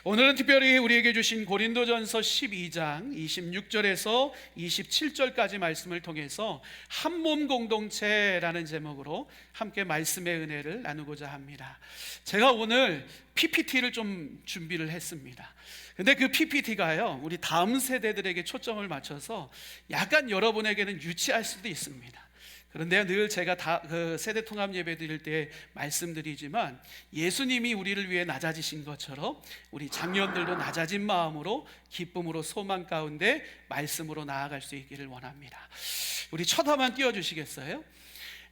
오늘은 특별히 우리에게 주신 고린도전서 12장 26절에서 27절까지 말씀을 통해서 한몸 공동체라는 제목으로 함께 말씀의 은혜를 나누고자 합니다. 제가 오늘 PPT를 좀 준비를 했습니다. 근데 그 PPT가요, 우리 다음 세대들에게 초점을 맞춰서 약간 여러분에게는 유치할 수도 있습니다. 그런데 늘 제가 세대 통합 예배 드릴 때 말씀드리지만, 예수님이 우리를 위해 낮아지신 것처럼 우리 장년들도 낮아진 마음으로 기쁨으로 소망 가운데 말씀으로 나아갈 수 있기를 원합니다. 우리 첫 화만 띄워주시겠어요?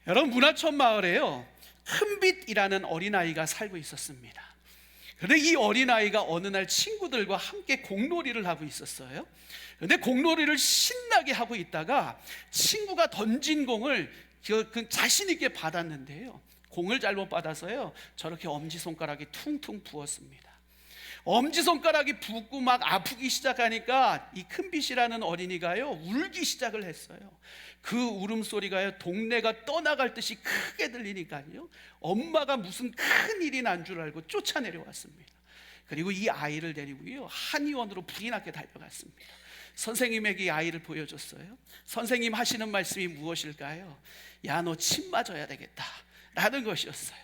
여러분, 문화촌 마을에요, 큰빛이라는 어린아이가 살고 있었습니다. 그런데 이 어린아이가 어느 날 친구들과 함께 공놀이를 하고 있었어요. 그런데 공놀이를 신나게 하고 있다가 친구가 던진 공을 자신 있게 받았는데요, 공을 잘못 받아서요, 저렇게 엄지손가락이 퉁퉁 부었습니다. 엄지손가락이 붓고 막 아프기 시작하니까 이 큰빛이라는 어린이가요, 울기 시작을 했어요. 그 울음소리가요, 동네가 떠나갈 듯이 크게 들리니까요, 엄마가 무슨 큰일이 난 줄 알고 쫓아내려왔습니다. 그리고 이 아이를 데리고요, 한의원으로 불이 나게 달려갔습니다. 선생님에게 이 아이를 보여줬어요. 선생님 하시는 말씀이 무엇일까요? 야, 너 침 맞아야 되겠다 라는 것이었어요.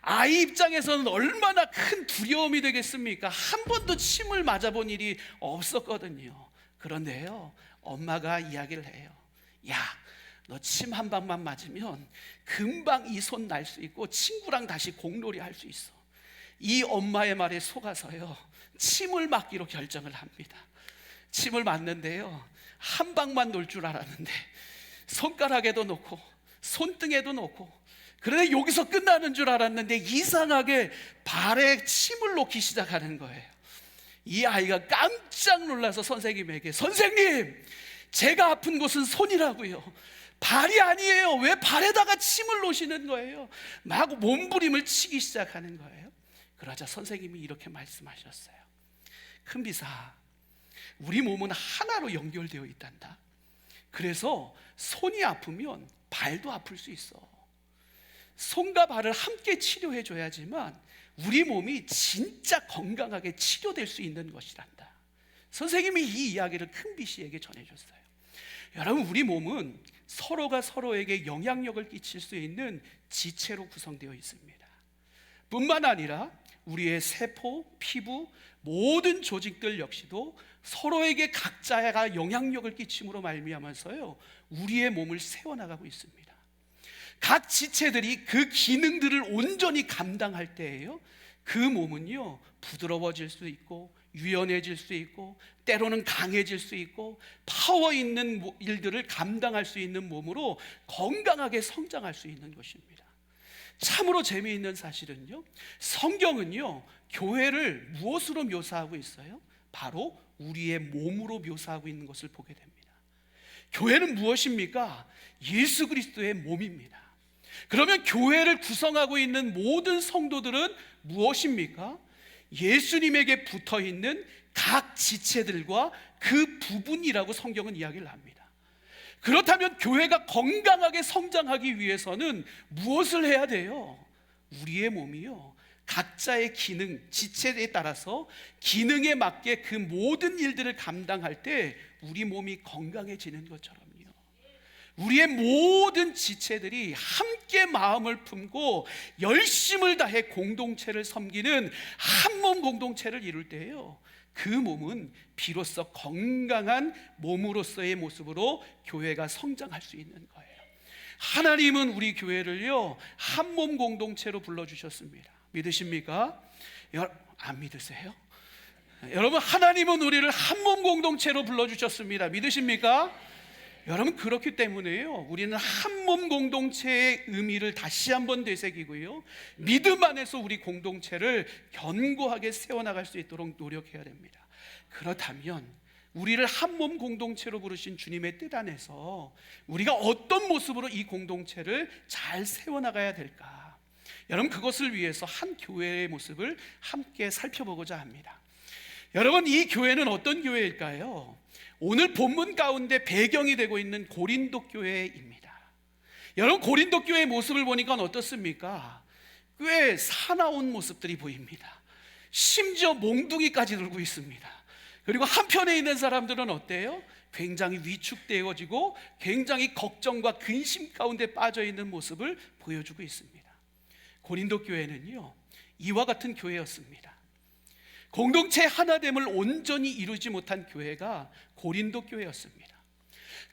아이 입장에서는 얼마나 큰 두려움이 되겠습니까? 한 번도 침을 맞아본 일이 없었거든요. 그런데요, 엄마가 이야기를 해요. 야, 너 침 한 방만 맞으면 금방 이 손 날 수 있고 친구랑 다시 공놀이 할 수 있어. 이 엄마의 말에 속아서요, 침을 맞기로 결정을 합니다. 침을 맞는데요, 한 방만 놀 줄 알았는데 손가락에도 놓고 손등에도 놓고, 그런데 여기서 끝나는 줄 알았는데 이상하게 발에 침을 놓기 시작하는 거예요. 이 아이가 깜짝 놀라서 선생님에게, 선생님, 제가 아픈 곳은 손이라고요, 발이 아니에요. 왜 발에다가 침을 놓으시는 거예요? 막 몸부림을 치기 시작하는 거예요. 그러자 선생님이 이렇게 말씀하셨어요. 큰비사, 우리 몸은 하나로 연결되어 있단다. 그래서 손이 아프면 발도 아플 수 있어. 손과 발을 함께 치료해 줘야지만 우리 몸이 진짜 건강하게 치료될 수 있는 것이란다. 선생님이 이 이야기를 큰비씨에게 전해줬어요. 여러분, 우리 몸은 서로가 서로에게 영향력을 끼칠 수 있는 지체로 구성되어 있습니다. 뿐만 아니라 우리의 세포, 피부, 모든 조직들 역시도 서로에게 각자가 영향력을 끼침으로 말미암아서요, 우리의 몸을 세워나가고 있습니다. 각 지체들이 그 기능들을 온전히 감당할 때에요, 그 몸은요, 부드러워질 수 있고 유연해질 수 있고 때로는 강해질 수 있고 파워 있는 일들을 감당할 수 있는 몸으로 건강하게 성장할 수 있는 것입니다. 참으로 재미있는 사실은요, 성경은요, 교회를 무엇으로 묘사하고 있어요? 바로 우리의 몸으로 묘사하고 있는 것을 보게 됩니다. 교회는 무엇입니까? 예수 그리스도의 몸입니다. 그러면 교회를 구성하고 있는 모든 성도들은 무엇입니까? 예수님에게 붙어있는 각 지체들과 그 부분이라고 성경은 이야기를 합니다. 그렇다면 교회가 건강하게 성장하기 위해서는 무엇을 해야 돼요? 우리의 몸이요, 각자의 기능, 지체에 따라서 기능에 맞게 그 모든 일들을 감당할 때 우리 몸이 건강해지는 것처럼요, 우리의 모든 지체들이 함께 마음을 품고 열심을 다해 공동체를 섬기는 한몸 공동체를 이룰 때예요, 그 몸은 비로소 건강한 몸으로서의 모습으로 교회가 성장할 수 있는 거예요. 하나님은 우리 교회를요, 한몸 공동체로 불러주셨습니다. 믿으십니까? 안 믿으세요? 여러분, 하나님은 우리를 한몸 공동체로 불러주셨습니다. 믿으십니까? 여러분, 그렇기 때문에요, 우리는 한몸 공동체의 의미를 다시 한번 되새기고요, 믿음 안에서 우리 공동체를 견고하게 세워나갈 수 있도록 노력해야 됩니다. 그렇다면 우리를 한몸 공동체로 부르신 주님의 뜻 안에서 우리가 어떤 모습으로 이 공동체를 잘 세워나가야 될까? 여러분, 그것을 위해서 한 교회의 모습을 함께 살펴보고자 합니다. 여러분, 이 교회는 어떤 교회일까요? 오늘 본문 가운데 배경이 되고 있는 고린도 교회입니다. 여러분, 고린도 교회의 모습을 보니까 어떻습니까? 꽤 사나운 모습들이 보입니다. 심지어 몽둥이까지 들고 있습니다. 그리고 한편에 있는 사람들은 어때요? 굉장히 위축되어지고 굉장히 걱정과 근심 가운데 빠져 있는 모습을 보여주고 있습니다. 고린도 교회는요, 이와 같은 교회였습니다. 공동체 하나됨을 온전히 이루지 못한 교회가 고린도 교회였습니다.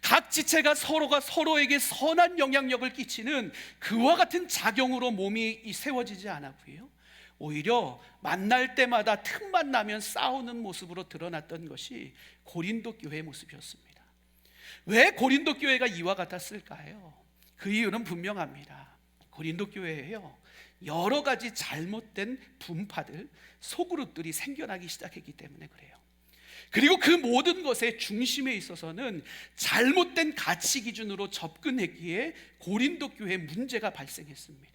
각 지체가 서로가 서로에게 선한 영향력을 끼치는 그와 같은 작용으로 몸이 세워지지 않았고요, 오히려 만날 때마다 틈만 나면 싸우는 모습으로 드러났던 것이 고린도 교회의 모습이었습니다. 왜 고린도 교회가 이와 같았을까요? 그 이유는 분명합니다. 고린도 교회에요, 여러 가지 잘못된 분파들, 소그룹들이 생겨나기 시작했기 때문에 그래요. 그리고 그 모든 것의 중심에 있어서는 잘못된 가치 기준으로 접근했기에 고린도 교회에 문제가 발생했습니다.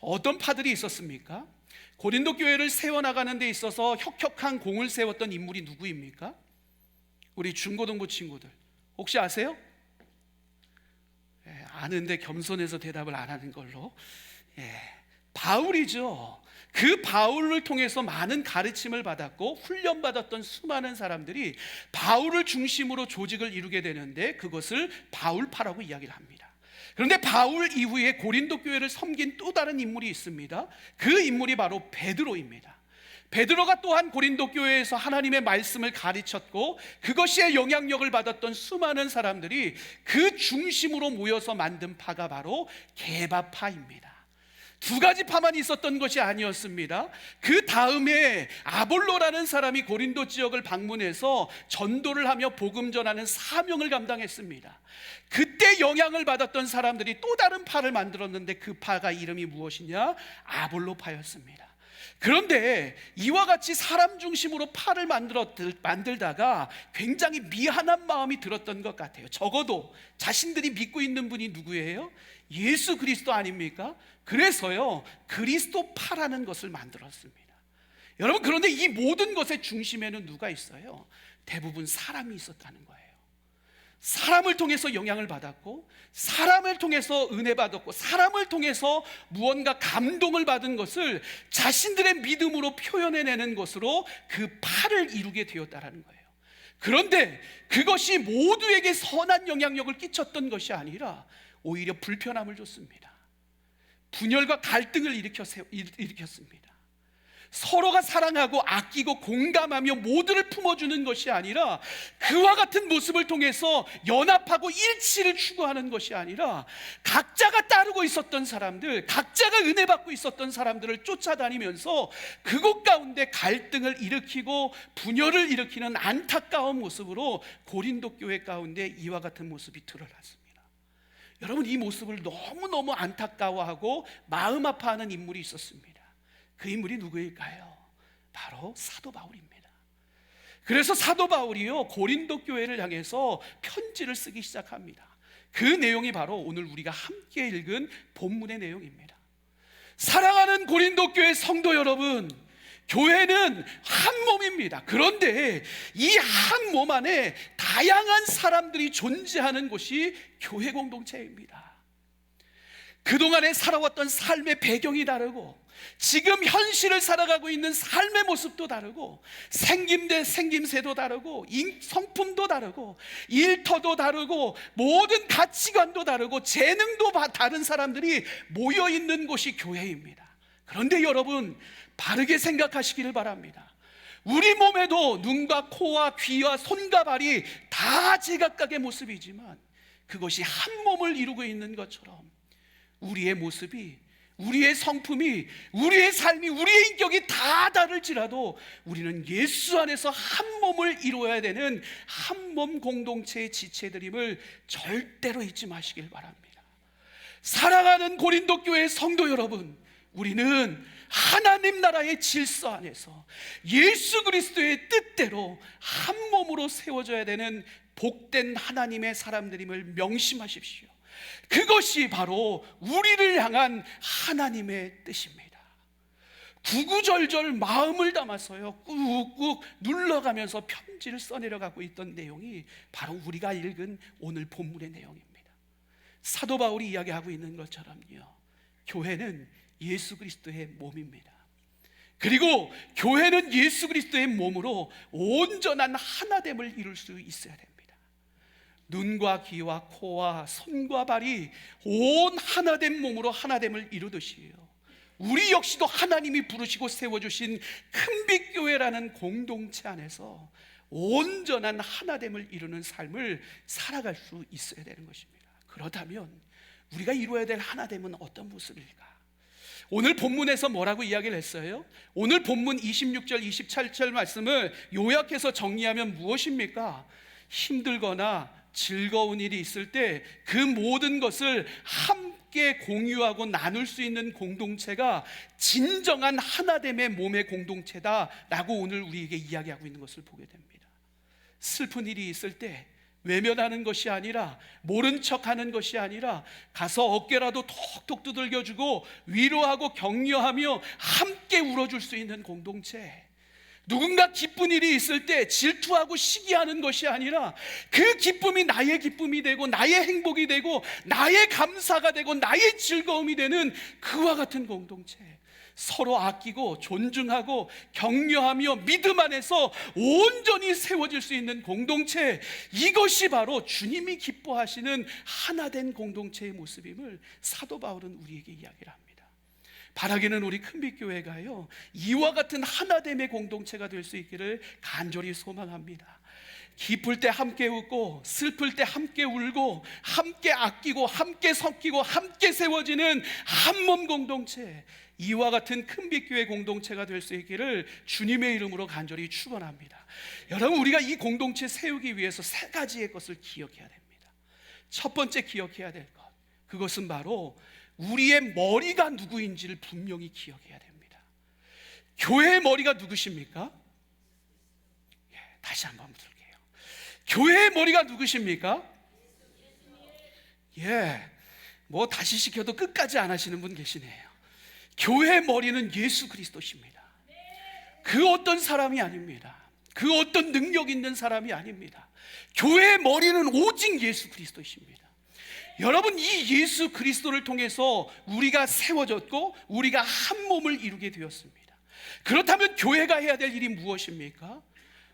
어떤 파들이 있었습니까? 고린도 교회를 세워나가는 데 있어서 혁혁한 공을 세웠던 인물이 누구입니까? 우리 중고등부 친구들 혹시 아세요? 아는데 겸손해서 대답을 안 하는 걸로. 바울이죠. 그 바울을 통해서 많은 가르침을 받았고 훈련받았던 수많은 사람들이 바울을 중심으로 조직을 이루게 되는데 그것을 바울파라고 이야기를 합니다. 그런데 바울 이후에 고린도 교회를 섬긴 또 다른 인물이 있습니다. 그 인물이 바로 베드로입니다. 베드로가 또한 고린도 교회에서 하나님의 말씀을 가르쳤고 그것에 영향력을 받았던 수많은 사람들이 그 중심으로 모여서 만든 파가 바로 게바파입니다. 두 가지 파만 있었던 것이 아니었습니다. 그 다음에 아볼로라는 사람이 고린도 지역을 방문해서 전도를 하며 복음 전하는 사명을 감당했습니다. 그때 영향을 받았던 사람들이 또 다른 파를 만들었는데 그 파가 이름이 무엇이냐? 아볼로파였습니다. 그런데 이와 같이 사람 중심으로 파를 만들다가 굉장히 미안한 마음이 들었던 것 같아요. 적어도 자신들이 믿고 있는 분이 누구예요? 예수 그리스도 아닙니까? 그래서요, 그리스도파라는 것을 만들었습니다. 여러분, 그런데 이 모든 것의 중심에는 누가 있어요? 대부분 사람이 있었다는 거예요. 사람을 통해서 영향을 받았고, 사람을 통해서 은혜 받았고, 사람을 통해서 무언가 감동을 받은 것을 자신들의 믿음으로 표현해내는 것으로 그 파를 이루게 되었다는 거예요. 그런데 그것이 모두에게 선한 영향력을 끼쳤던 것이 아니라 오히려 불편함을 줬습니다. 분열과 갈등을 일으켰습니다. 서로가 사랑하고 아끼고 공감하며 모두를 품어주는 것이 아니라 그와 같은 모습을 통해서 연합하고 일치를 추구하는 것이 아니라 각자가 따르고 있었던 사람들, 각자가 은혜 받고 있었던 사람들을 쫓아다니면서 그곳 가운데 갈등을 일으키고 분열을 일으키는 안타까운 모습으로 고린도 교회 가운데 이와 같은 모습이 드러났습니다. 여러분, 이 모습을 너무너무 안타까워하고 마음 아파하는 인물이 있었습니다. 그 인물이 누구일까요? 바로 사도 바울입니다. 그래서 사도 바울이요, 고린도 교회를 향해서 편지를 쓰기 시작합니다. 그 내용이 바로 오늘 우리가 함께 읽은 본문의 내용입니다. 사랑하는 고린도 교회 성도 여러분, 교회는 한 몸입니다. 그런데 이 한 몸 안에 다양한 사람들이 존재하는 곳이 교회 공동체입니다. 그동안에 살아왔던 삶의 배경이 다르고 지금 현실을 살아가고 있는 삶의 모습도 다르고 생김새도 다르고 성품도 다르고 일터도 다르고 모든 가치관도 다르고 재능도 다른 사람들이 모여있는 곳이 교회입니다. 그런데 여러분, 바르게 생각하시기를 바랍니다. 우리 몸에도 눈과 코와 귀와 손과 발이 다 제각각의 모습이지만 그것이 한 몸을 이루고 있는 것처럼 우리의 모습이, 우리의 성품이, 우리의 삶이, 우리의 인격이 다 다를지라도 우리는 예수 안에서 한 몸을 이루어야 되는 한 몸 공동체의 지체들임을 절대로 잊지 마시길 바랍니다. 사랑하는 고린도 교회 성도 여러분, 우리는 하나님 나라의 질서 안에서 예수 그리스도의 뜻대로 한 몸으로 세워져야 되는 복된 하나님의 사람들임을 명심하십시오. 그것이 바로 우리를 향한 하나님의 뜻입니다. 구구절절 마음을 담아서요, 꾹꾹 눌러가면서 편지를 써내려가고 있던 내용이 바로 우리가 읽은 오늘 본문의 내용입니다. 사도 바울이 이야기하고 있는 것처럼요, 교회는 예수 그리스도의 몸입니다. 그리고 교회는 예수 그리스도의 몸으로 온전한 하나됨을 이룰 수 있어야 됩니다. 눈과 귀와 코와 손과 발이 온 하나된 몸으로 하나됨을 이루듯이요, 우리 역시도 하나님이 부르시고 세워주신 큰빛교회라는 공동체 안에서 온전한 하나됨을 이루는 삶을 살아갈 수 있어야 되는 것입니다. 그렇다면 우리가 이루어야 될 하나됨은 어떤 모습일까? 오늘 본문에서 뭐라고 이야기를 했어요? 오늘 본문 26절 27절 말씀을 요약해서 정리하면 무엇입니까? 힘들거나 즐거운 일이 있을 때 그 모든 것을 함께 공유하고 나눌 수 있는 공동체가 진정한 하나됨의 몸의 공동체다라고 오늘 우리에게 이야기하고 있는 것을 보게 됩니다. 슬픈 일이 있을 때 외면하는 것이 아니라, 모른 척하는 것이 아니라 가서 어깨라도 톡톡 두들겨주고 위로하고 격려하며 함께 울어줄 수 있는 공동체. 누군가 기쁜 일이 있을 때 질투하고 시기하는 것이 아니라 그 기쁨이 나의 기쁨이 되고 나의 행복이 되고 나의 감사가 되고 나의 즐거움이 되는 그와 같은 공동체. 서로 아끼고 존중하고 격려하며 믿음 안에서 온전히 세워질 수 있는 공동체, 이것이 바로 주님이 기뻐하시는 하나된 공동체의 모습임을 사도 바울은 우리에게 이야기를 합니다. 바라기는 우리 큰빛교회가요, 이와 같은 하나됨의 공동체가 될 수 있기를 간절히 소망합니다. 기쁠 때 함께 웃고 슬플 때 함께 울고 함께 아끼고 함께 섞이고 함께 세워지는 한몸 공동체, 이와 같은 큰빛교회 공동체가 될 수 있기를 주님의 이름으로 간절히 축원합니다. 여러분, 우리가 이 공동체 세우기 위해서 세 가지의 것을 기억해야 됩니다. 첫 번째 기억해야 될 것, 그것은 바로 우리의 머리가 누구인지를 분명히 기억해야 됩니다. 교회의 머리가 누구십니까? 다시 한번 들을게요. 교회의 머리가 누구십니까? 뭐 다시 시켜도 끝까지 안 하시는 분 계시네요. 교회의 머리는 예수 그리스도십니다. 그 어떤 사람이 아닙니다. 그 어떤 능력 있는 사람이 아닙니다. 교회의 머리는 오직 예수 그리스도십니다. 여러분, 이 예수 그리스도를 통해서 우리가 세워졌고 우리가 한 몸을 이루게 되었습니다. 그렇다면 교회가 해야 될 일이 무엇입니까?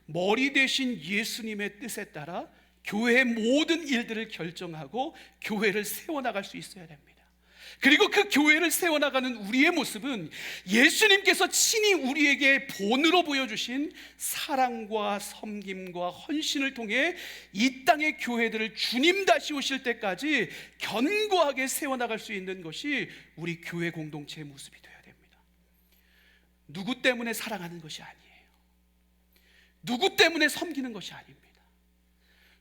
머리 대신 예수님의 뜻에 따라 교회의 모든 일들을 결정하고 교회를 세워나갈 수 있어야 됩니다. 그리고 그 교회를 세워나가는 우리의 모습은 예수님께서 친히 우리에게 본으로 보여주신 사랑과 섬김과 헌신을 통해 이 땅의 교회들을 주님 다시 오실 때까지 견고하게 세워나갈 수 있는 것이 우리 교회 공동체의 모습이 되어야 됩니다. 누구 때문에 사랑하는 것이 아니에요. 누구 때문에 섬기는 것이 아닙니다.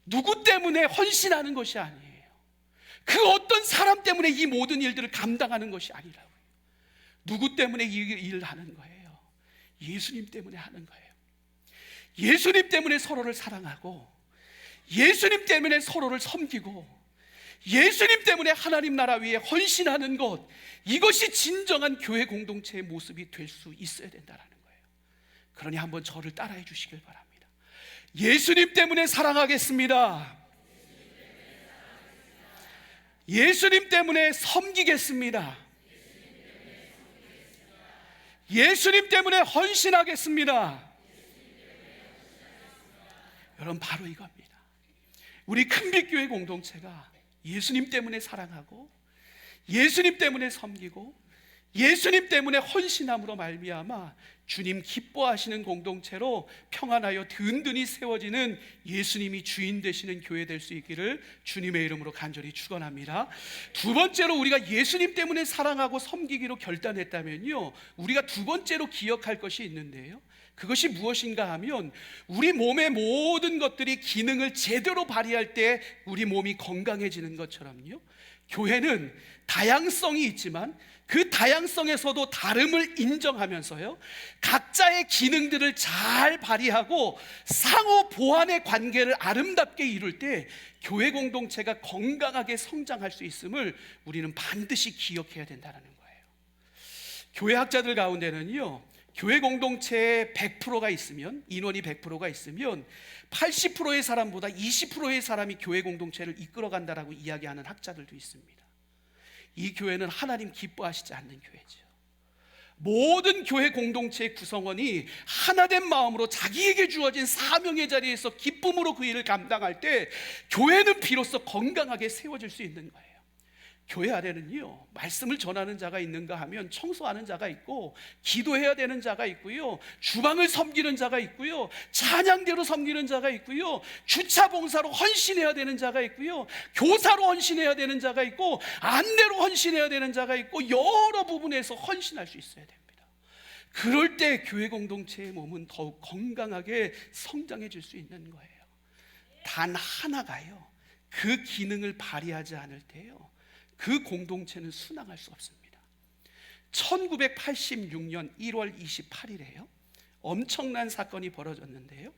누구 때문에 헌신하는 것이 아니에요. 그 어떤 사람 때문에 이 모든 일들을 감당하는 것이 아니라고요. 누구 때문에 이 일을 하는 거예요? 예수님 때문에 하는 거예요. 예수님 때문에 서로를 사랑하고, 예수님 때문에 서로를 섬기고, 예수님 때문에 하나님 나라 위에 헌신하는 것, 이것이 진정한 교회 공동체의 모습이 될 수 있어야 된다는 거예요. 그러니 한번 저를 따라해 주시길 바랍니다. 예수님 때문에 사랑하겠습니다. 예수님 때문에 섬기겠습니다. 예수님 때문에 헌신하겠습니다. 여러분, 바로 이겁니다. 우리 큰빛교회 공동체가 예수님 때문에 사랑하고 예수님 때문에 섬기고 예수님 때문에 헌신함으로 말미암아 주님 기뻐하시는 공동체로 평안하여 든든히 세워지는 예수님이 주인 되시는 교회 될 수 있기를 주님의 이름으로 간절히 축원합니다. 두 번째로, 우리가 예수님 때문에 사랑하고 섬기기로 결단했다면요, 우리가 두 번째로 기억할 것이 있는데요, 그것이 무엇인가 하면 우리 몸의 모든 것들이 기능을 제대로 발휘할 때 우리 몸이 건강해지는 것처럼요, 교회는 다양성이 있지만 그 다양성에서도 다름을 인정하면서요, 각자의 기능들을 잘 발휘하고 상호 보완의 관계를 아름답게 이룰 때 교회 공동체가 건강하게 성장할 수 있음을 우리는 반드시 기억해야 된다는 거예요. 교회 학자들 가운데는요, 교회 공동체에 100%가 있으면, 인원이 100%가 있으면 80%의 사람보다 20%의 사람이 교회 공동체를 이끌어간다라고 이야기하는 학자들도 있습니다. 이 교회는 하나님 기뻐하시지 않는 교회죠. 모든 교회 공동체의 구성원이 하나된 마음으로 자기에게 주어진 사명의 자리에서 기쁨으로 그 일을 감당할 때 교회는 비로소 건강하게 세워질 수 있는 거예요. 교회 안에는요, 말씀을 전하는 자가 있는가 하면 청소하는 자가 있고, 기도해야 되는 자가 있고요, 주방을 섬기는 자가 있고요, 찬양대로 섬기는 자가 있고요, 주차 봉사로 헌신해야 되는 자가 있고요, 교사로 헌신해야 되는 자가 있고, 안내로 헌신해야 되는 자가 있고, 여러 부분에서 헌신할 수 있어야 됩니다. 그럴 때 교회 공동체의 몸은 더욱 건강하게 성장해질 수 있는 거예요. 단 하나가요, 그 기능을 발휘하지 않을 때요, 그 공동체는 순항할 수 없습니다. 1986년 1월 28일에요 엄청난 사건이 벌어졌는데요,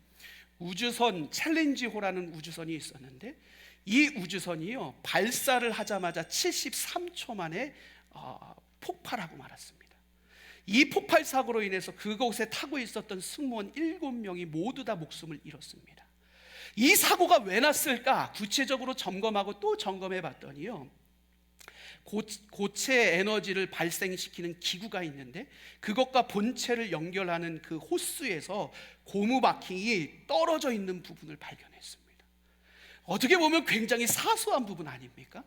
우주선 챌린지호라는 우주선이 있었는데, 이 우주선이요 발사를 하자마자 73초 만에 폭발하고 말았습니다. 이 폭발 사고로 인해서 그곳에 타고 있었던 승무원 7명이 모두 다 목숨을 잃었습니다. 이 사고가 왜 났을까 구체적으로 점검하고 또 점검해 봤더니요, 고체 에너지를 발생시키는 기구가 있는데, 그것과 본체를 연결하는 그 호스에서 고무 바킹이 떨어져 있는 부분을 발견했습니다. 어떻게 보면 굉장히 사소한 부분 아닙니까?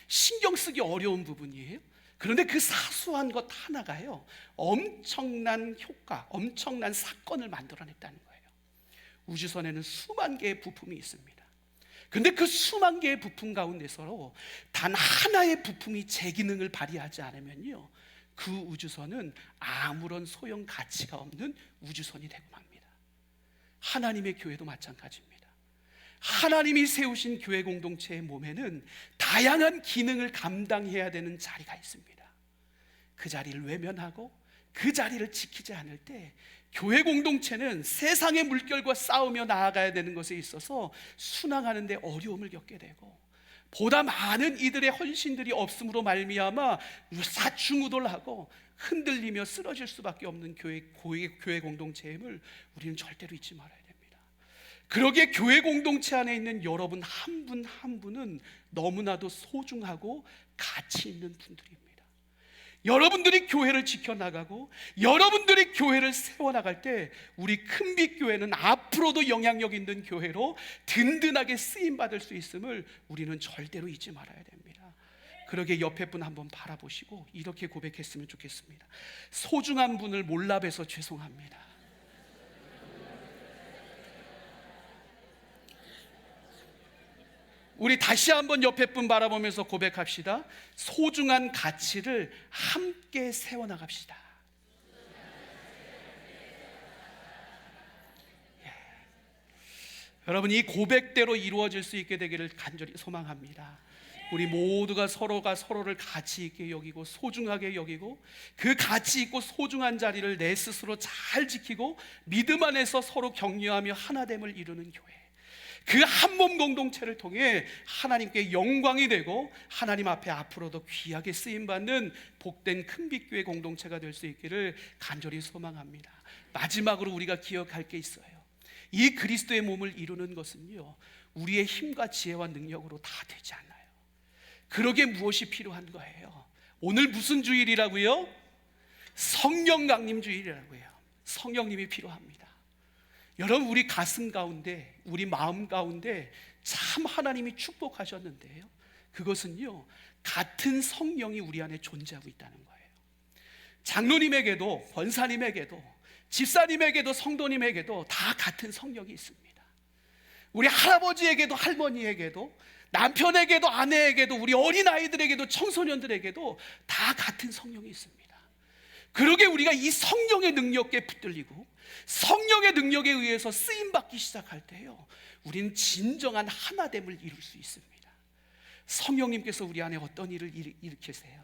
신경 쓰기 어려운 부분이에요. 그런데 그 사소한 것 하나가요 엄청난 효과, 엄청난 사건을 만들어냈다는 거예요. 우주선에는 수만 개의 부품이 있습니다. 근데 그 수만 개의 부품 가운데서 단 하나의 부품이 제 기능을 발휘하지 않으면요, 그 우주선은 아무런 소용 가치가 없는 우주선이 되고 맙니다. 하나님의 교회도 마찬가지입니다. 하나님이 세우신 교회 공동체의 몸에는 다양한 기능을 감당해야 되는 자리가 있습니다. 그 자리를 외면하고 그 자리를 지키지 않을 때 교회 공동체는 세상의 물결과 싸우며 나아가야 되는 것에 있어서 순항하는 데 어려움을 겪게 되고, 보다 많은 이들의 헌신들이 없음으로 말미암아 사충우돌하고 흔들리며 쓰러질 수밖에 없는 교회 공동체임을 우리는 절대로 잊지 말아야 됩니다. 그러기에 교회 공동체 안에 있는 여러분 한 분 한 분은 너무나도 소중하고 가치 있는 분들입니다. 여러분들이 교회를 지켜나가고 여러분들이 교회를 세워나갈 때 우리 큰빛교회는 앞으로도 영향력 있는 교회로 든든하게 쓰임받을 수 있음을 우리는 절대로 잊지 말아야 됩니다. 그러게 옆에 분 한번 바라보시고 이렇게 고백했으면 좋겠습니다. 소중한 분을 몰라 뵈서 죄송합니다. 우리 다시 한번 옆에 분 바라보면서 고백합시다. 소중한 가치를 함께 세워나갑시다. 여러분, 이 고백대로 이루어질 수 있게 되기를 간절히 소망합니다. 우리 모두가 서로가 서로를 가치 있게 여기고 소중하게 여기고 그 가치 있고 소중한 자리를 내 스스로 잘 지키고 믿음 안에서 서로 격려하며 하나됨을 이루는 교회, 그 한 몸 공동체를 통해 하나님께 영광이 되고 하나님 앞에 앞으로도 귀하게 쓰임받는 복된 큰빛교회 공동체가 될 수 있기를 간절히 소망합니다. 마지막으로 우리가 기억할 게 있어요. 이 그리스도의 몸을 이루는 것은요, 우리의 힘과 지혜와 능력으로 다 되지 않아요. 그러기에 무엇이 필요한 거예요? 오늘 무슨 주일이라고요? 성령 강림 주일이라고요. 성령님이 필요합니다. 여러분, 우리 가슴 가운데, 우리 마음 가운데 참 하나님이 축복하셨는데요, 그것은요, 같은 성령이 우리 안에 존재하고 있다는 거예요. 장로님에게도 권사님에게도 집사님에게도 성도님에게도 다 같은 성령이 있습니다. 우리 할아버지에게도 할머니에게도 남편에게도 아내에게도 우리 어린아이들에게도 청소년들에게도 다 같은 성령이 있습니다. 그러게 우리가 이 성령의 능력에 붙들리고 성령의 능력에 의해서 쓰임받기 시작할 때요, 우리는 진정한 하나됨을 이룰 수 있습니다. 성령님께서 우리 안에 어떤 일을 일으키세요?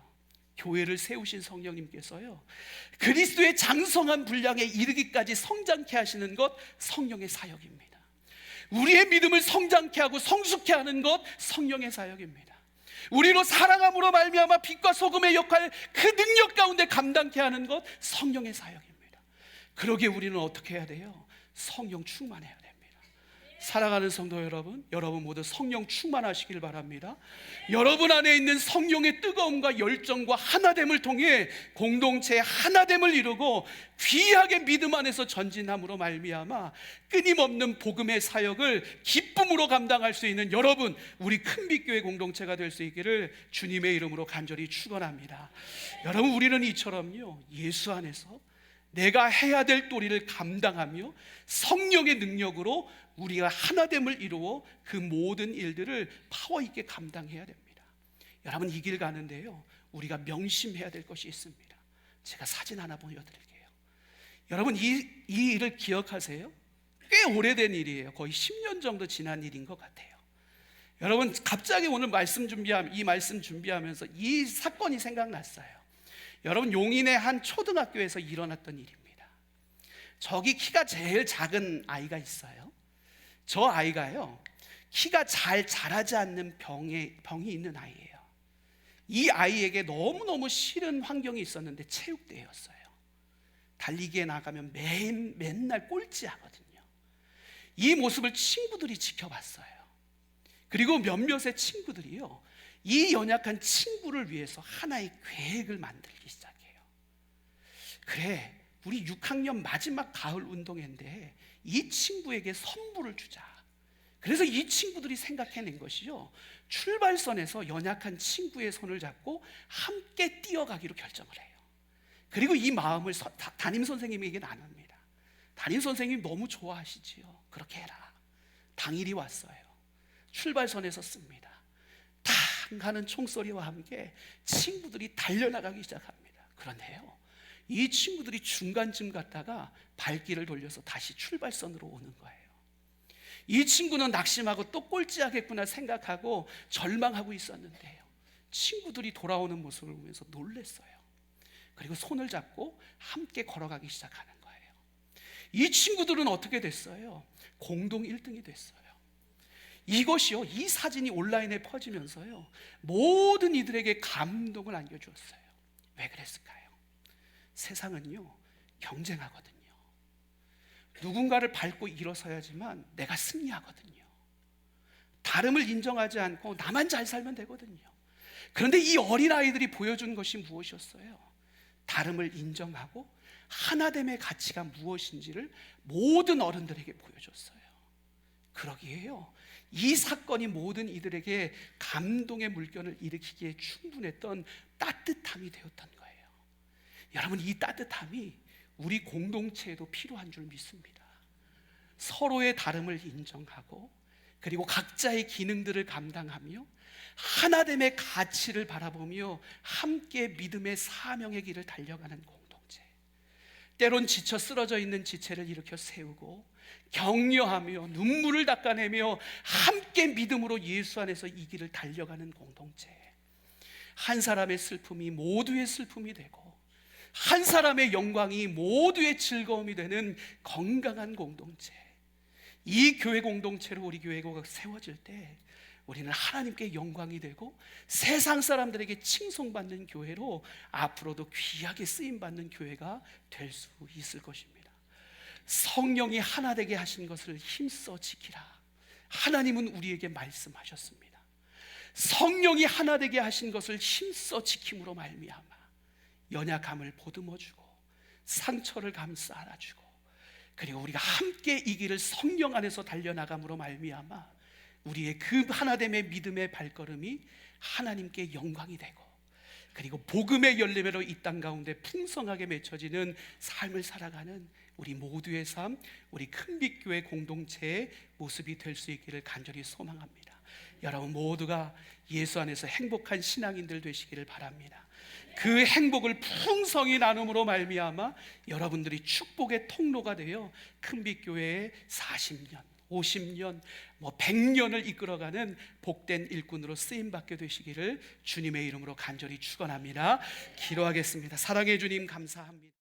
교회를 세우신 성령님께서요, 그리스도의 장성한 분량에 이르기까지 성장케 하시는 것 성령의 사역입니다. 우리의 믿음을 성장케 하고 성숙케 하는 것 성령의 사역입니다. 우리로 사랑함으로 말미암아 빛과 소금의 역할, 그 능력 가운데 감당케 하는 것 성령의 사역입니다. 그러기에 우리는 어떻게 해야 돼요? 성령 충만해야 됩니다. 사랑하는 성도 여러분, 여러분 모두 성령 충만하시길 바랍니다. 여러분 안에 있는 성령의 뜨거움과 열정과 하나됨을 통해 공동체의 하나됨을 이루고 귀하게 믿음 안에서 전진함으로 말미암아 끊임없는 복음의 사역을 기쁨으로 감당할 수 있는 여러분, 우리 큰빛교회 공동체가 될 수 있기를 주님의 이름으로 간절히 축원합니다. 여러분, 우리는 이처럼요, 예수 안에서 내가 해야 될 도리를 감당하며 성령의 능력으로 우리가 하나됨을 이루어 그 모든 일들을 파워 있게 감당해야 됩니다. 여러분, 이 길 가는데요, 우리가 명심해야 될 것이 있습니다. 제가 사진 하나 보여드릴게요. 여러분, 이 일을 기억하세요? 꽤 오래된 일이에요. 거의 10년 정도 지난 일인 것 같아요. 여러분, 갑자기 오늘 이 말씀 준비하면서 이 사건이 생각났어요. 여러분, 용인의 한 초등학교에서 일어났던 일입니다. 저기 키가 제일 작은 아이가 있어요. 저 아이가요, 키가 잘 자라지 않는 병이 있는 아이예요. 이 아이에게 너무너무 싫은 환경이 있었는데 체육대회였어요. 달리기에 나가면 맨날 꼴찌하거든요. 이 모습을 친구들이 지켜봤어요. 그리고 몇몇의 친구들이요, 이 연약한 친구를 위해서 하나의 계획을 만들기 시작해요. 그래, 우리 6학년 마지막 가을 운동회인데 이 친구에게 선물을 주자. 그래서 이 친구들이 생각해낸 것이요, 출발선에서 연약한 친구의 손을 잡고 함께 뛰어가기로 결정을 해요. 그리고 이 마음을 담임 선생님에게 나눕니다. 담임 선생님이 너무 좋아하시지요. 그렇게 해라. 당일이 왔어요. 출발선에서 씁니다. 탕 하는 총소리와 함께 친구들이 달려나가기 시작합니다. 그런데요, 이 친구들이 중간쯤 갔다가 발길을 돌려서 다시 출발선으로 오는 거예요. 이 친구는 낙심하고 또 꼴찌하겠구나 생각하고 절망하고 있었는데요, 친구들이 돌아오는 모습을 보면서 놀랐어요. 그리고 손을 잡고 함께 걸어가기 시작하는 거예요. 이 친구들은 어떻게 됐어요? 공동 1등이 됐어요. 이것이요, 이 사진이 온라인에 퍼지면서요, 모든 이들에게 감동을 안겨주었어요. 왜 그랬을까요? 세상은요, 경쟁하거든요. 누군가를 밟고 일어서야지만 내가 승리하거든요. 다름을 인정하지 않고 나만 잘 살면 되거든요. 그런데 이 어린아이들이 보여준 것이 무엇이었어요? 다름을 인정하고 하나됨의 가치가 무엇인지를 모든 어른들에게 보여줬어요. 그러기에요, 이 사건이 모든 이들에게 감동의 물결을 일으키기에 충분했던 따뜻함이 되었던 거예요. 여러분, 이 따뜻함이 우리 공동체에도 필요한 줄 믿습니다. 서로의 다름을 인정하고 그리고 각자의 기능들을 감당하며 하나됨의 가치를 바라보며 함께 믿음의 사명의 길을 달려가는 공동체. 때론 지쳐 쓰러져 있는 지체를 일으켜 세우고 격려하며 눈물을 닦아내며 함께 믿음으로 예수 안에서 이 길을 달려가는 공동체. 한 사람의 슬픔이 모두의 슬픔이 되고 한 사람의 영광이 모두의 즐거움이 되는 건강한 공동체. 이 교회 공동체로 우리 교회가 세워질 때 우리는 하나님께 영광이 되고 세상 사람들에게 칭송받는 교회로 앞으로도 귀하게 쓰임받는 교회가 될 수 있을 것입니다. 성령이 하나 되게 하신 것을 힘써 지키라. 하나님은 우리에게 말씀하셨습니다. 성령이 하나 되게 하신 것을 힘써 지킴으로 말미암아 연약함을 보듬어주고 상처를 감싸 안아주고 그리고 우리가 함께 이 길을 성령 안에서 달려나감으로 말미암아 우리의 그 하나됨의 믿음의 발걸음이 하나님께 영광이 되고 그리고 복음의 열매로 이 땅 가운데 풍성하게 맺혀지는 삶을 살아가는 우리 모두의 삶, 우리 큰빛교회 공동체의 모습이 될 수 있기를 간절히 소망합니다. 여러분 모두가 예수 안에서 행복한 신앙인들 되시기를 바랍니다. 그 행복을 풍성히 나눔으로 말미암아 여러분들이 축복의 통로가 되어 큰빛교회의 40년, 50년, 100년을 이끌어가는 복된 일꾼으로 쓰임받게 되시기를 주님의 이름으로 간절히 축원합니다. 기도하겠습니다. 사랑의 주님 감사합니다.